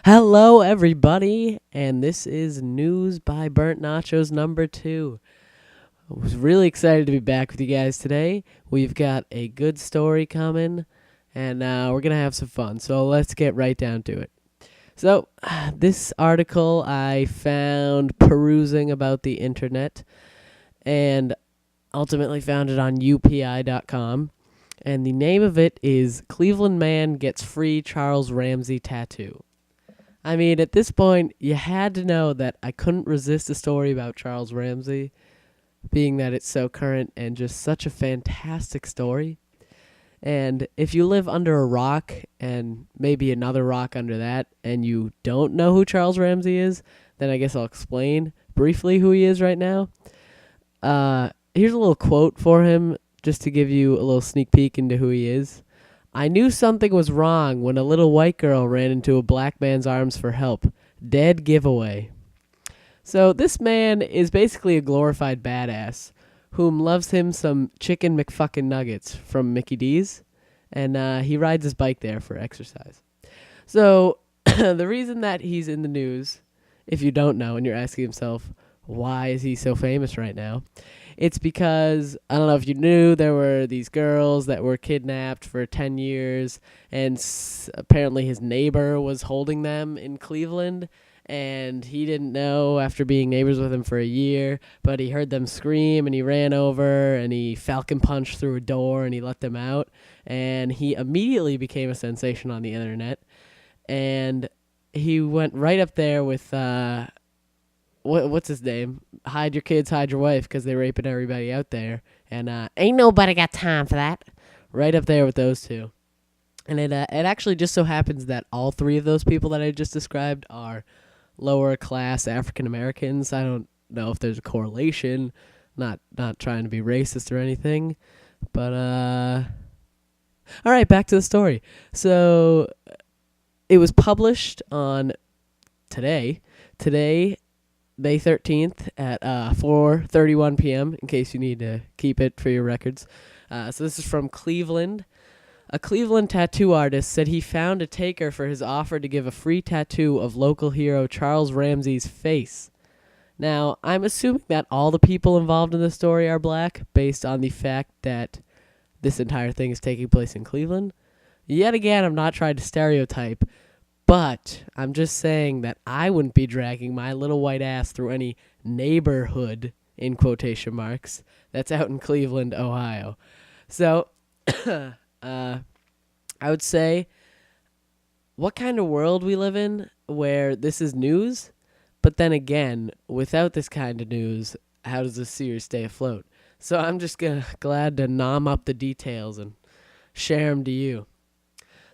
Hello, everybody, and this is News by Bernt Nachos number 2. I was really excited to be back with you guys today. We've got a good story coming, and we're going to have some fun, so let's get right down to it. So, this article I found perusing about the internet, and ultimately found it on upi.com, and the name of it is Cleveland Man Gets Free Charles Ramsey Tattoo. I mean, at this point, you had to know that I couldn't resist a story about Charles Ramsey, being that it's so current and just such a fantastic story. And if you live under a rock and maybe another rock under that, and you don't know who Charles Ramsey is, then I guess I'll explain briefly who he is right now. Here's a little quote for him, just to give you a little sneak peek into who he is. I knew something was wrong when a little white girl ran into a black man's arms for help. Dead giveaway. So this man is basically a glorified badass whom loves him some chicken McFucking nuggets from Mickey D's, and he rides his bike there for exercise. So the reason that he's in the news, if you don't know and you're asking yourself, why is he so famous right now? It's because, I don't know if you knew, there were these girls that were kidnapped for 10 years, and apparently his neighbor was holding them in Cleveland, and he didn't know after being neighbors with him for a year, but he heard them scream, and he ran over, and he falcon punched through a door, and he let them out, and he immediately became a sensation on the internet, and he went right up there with what's his name? Hide your kids, hide your wife, because they're raping everybody out there. And ain't nobody got time for that. Right up there with those two. And it actually just so happens that all three of those people that I just described are lower class African Americans. I don't know if there's a correlation. Not trying to be racist or anything. But all right, back to the story. So it was published on today, May 13th at 4:31 p.m., in case you need to keep it for your records. So this is from Cleveland. A Cleveland tattoo artist said he found a taker for his offer to give a free tattoo of local hero Charles Ramsey's face. Now, I'm assuming that all the people involved in the story are black, based on the fact that this entire thing is taking place in Cleveland. Yet again, I'm not trying to stereotype, but I'm just saying that I wouldn't be dragging my little white ass through any neighborhood, in quotation marks, that's out in Cleveland, Ohio. So, I would say, what kind of world we live in where this is news? But then again, without this kind of news, how does this series stay afloat? So I'm just glad to nom up the details and share them to you.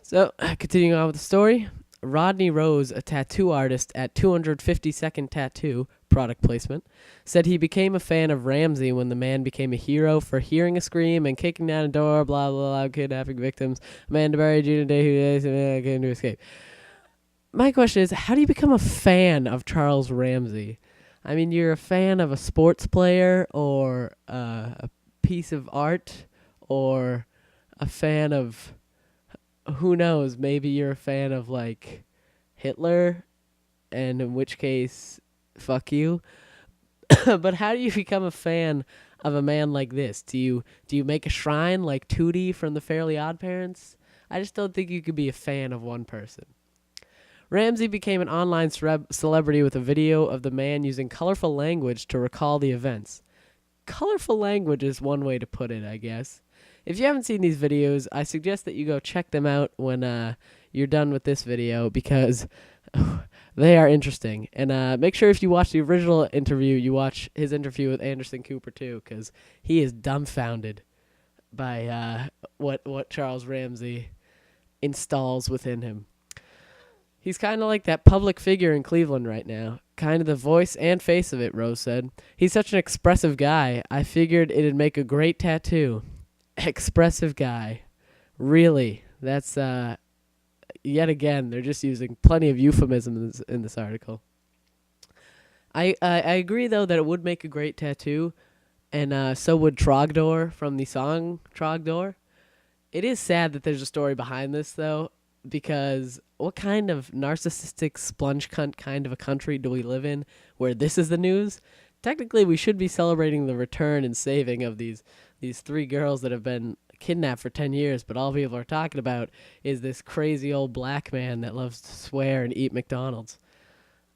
So, continuing on with the story. Rodney Rose, a tattoo artist at 252nd Tattoo, product placement, said he became a fan of Ramsey when the man became a hero for hearing a scream and kicking down a door, blah, blah, blah, kidnapping victims, Amanda Berry, Gina Day, who came to escape. My question is, how do you become a fan of Charles Ramsey? I mean, you're a fan of a sports player or a piece of art or a fan of... who knows, maybe you're a fan of, like, Hitler, and in which case, fuck you. But how do you become a fan of a man like this? Do you make a shrine like Tootie from the Fairly Odd Parents? I just don't think you could be a fan of one person. Ramsey became an online celebrity with a video of the man using colorful language to recall the events. Colorful language is one way to put it, I guess. If you haven't seen these videos, I suggest that you go check them out when you're done with this video, because they are interesting. And make sure if you watch the original interview, you watch his interview with Anderson Cooper too, because he is dumbfounded by what Charles Ramsey installs within him. He's kind of like that public figure in Cleveland right now. Kind of the voice and face of it, Rose said. He's such an expressive guy. I figured it'd make a great tattoo. Expressive guy. Really. That's, yet again, they're just using plenty of euphemisms in this article. I agree, though, that it would make a great tattoo, and so would Trogdor from the song Trogdor. It is sad that there's a story behind this, though. because what kind of narcissistic sponge cunt kind of a country do we live in where this is the news? Technically, we should be celebrating the return and saving of these three girls that have been kidnapped for 10 years, but all people are talking about is this crazy old black man that loves to swear and eat McDonald's.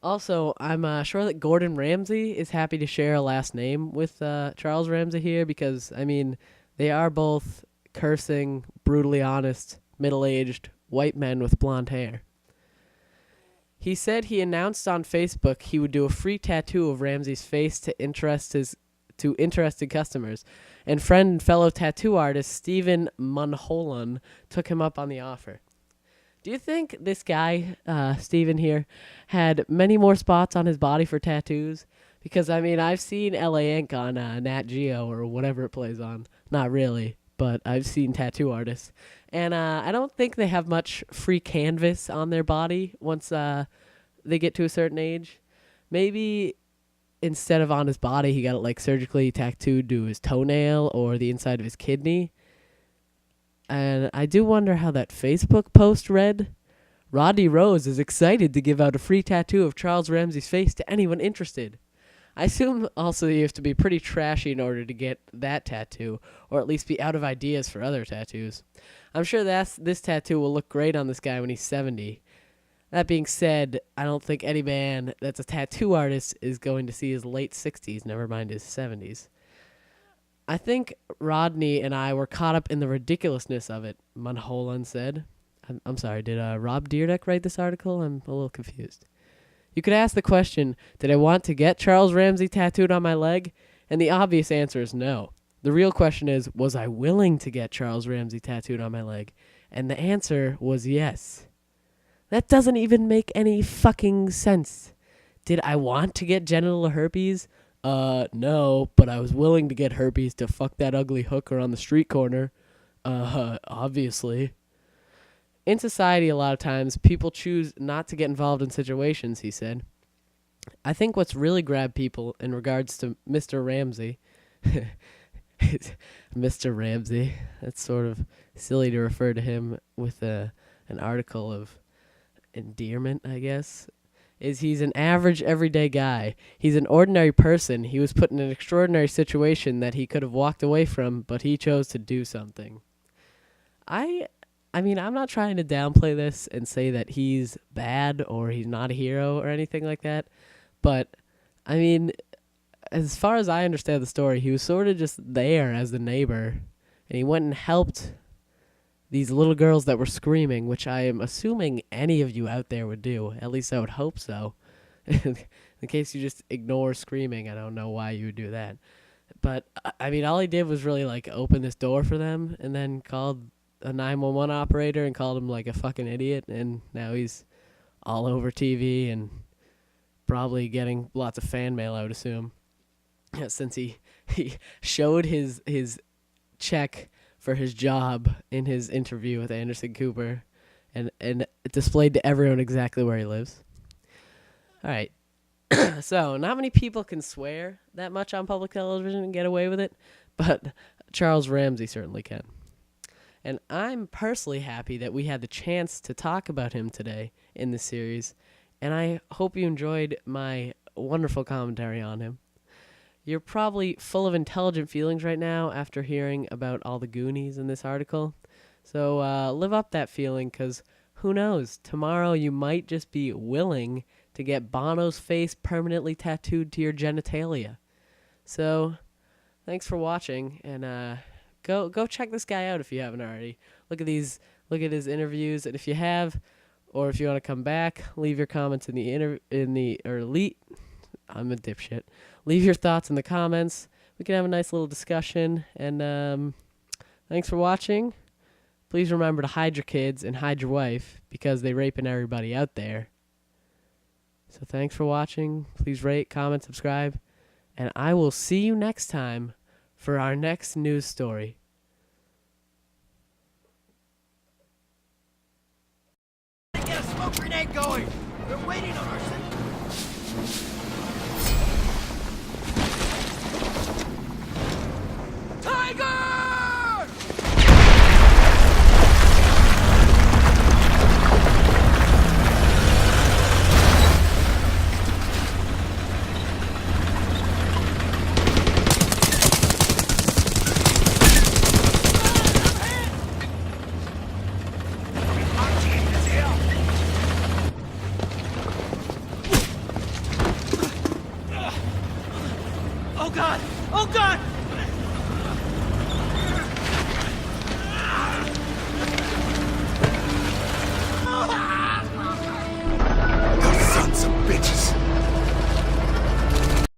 Also, I'm sure that Gordon Ramsay is happy to share a last name with Charles Ramsey here because, I mean, they are both cursing, brutally honest, middle-aged white men with blonde hair. He said he announced on Facebook he would do a free tattoo of Ramsey's face to interested customers, and friend and fellow tattoo artist Stephen Mulholland took him up on the offer. Do you think this guy, Stephen here, had many more spots on his body for tattoos? Because, I mean, I've seen LA Ink on Nat Geo or whatever it plays on. Not really, but I've seen tattoo artists. And I don't think they have much free canvas on their body once they get to a certain age. Maybe instead of on his body, he got it like surgically tattooed to his toenail or the inside of his kidney. And I do wonder how that Facebook post read. Rodney Rose is excited to give out a free tattoo of Charles Ramsey's face to anyone interested. I assume also you have to be pretty trashy in order to get that tattoo, or at least be out of ideas for other tattoos. I'm sure this tattoo will look great on this guy when he's 70. That being said, I don't think any man that's a tattoo artist is going to see his late 60s, never mind his 70s. I think Rodney and I were caught up in the ridiculousness of it, Mulholland said. I'm sorry, did Rob Dyrdek write this article? I'm a little confused. You could ask the question, did I want to get Charles Ramsey tattooed on my leg? And the obvious answer is no. The real question is, was I willing to get Charles Ramsey tattooed on my leg? And the answer was yes. That doesn't even make any fucking sense. Did I want to get genital herpes? No, but I was willing to get herpes to fuck that ugly hooker on the street corner. Obviously. In society, a lot of times, people choose not to get involved in situations, he said. I think what's really grabbed people in regards to Mr. Ramsey, Mr. Ramsey, that's sort of silly to refer to him with an article of endearment, I guess, is he's an average, everyday guy. He's an ordinary person. He was put in an extraordinary situation that he could have walked away from, but he chose to do something. I mean, I'm not trying to downplay this and say that he's bad or he's not a hero or anything like that, but, I mean, as far as I understand the story, he was sort of just there as the neighbor, and he went and helped these little girls that were screaming, which I am assuming any of you out there would do. At least I would hope so. In case you just ignore screaming, I don't know why you would do that. But, I mean, all he did was really, like, open this door for them and then called a 911 operator and called him, like, a fucking idiot. And now he's all over TV and probably getting lots of fan mail, I would assume. Since he showed his check for his job in his interview with Anderson Cooper and it displayed to everyone exactly where he lives. All right. So, not many people can swear that much on public television and get away with it, but Charles Ramsey certainly can. And I'm personally happy that we had the chance to talk about him today in this series, and I hope you enjoyed my wonderful commentary on him. You're probably full of intelligent feelings right now after hearing about all the Goonies in this article. So live up that feeling, because who knows? Tomorrow you might just be willing to get Bono's face permanently tattooed to your genitalia. So thanks for watching, and go check this guy out if you haven't already. Look at his interviews, and if you have, or if you want to come back, leave your comments I'm a dipshit. Leave your thoughts in the comments. We can have a nice little discussion. And thanks for watching. Please remember to hide your kids and hide your wife because they're raping everybody out there. So thanks for watching. Please rate, comment, subscribe. And I will see you next time for our next news story. Get a smoke grenade going! They're waiting on our signal! Tiger! God! Oh God!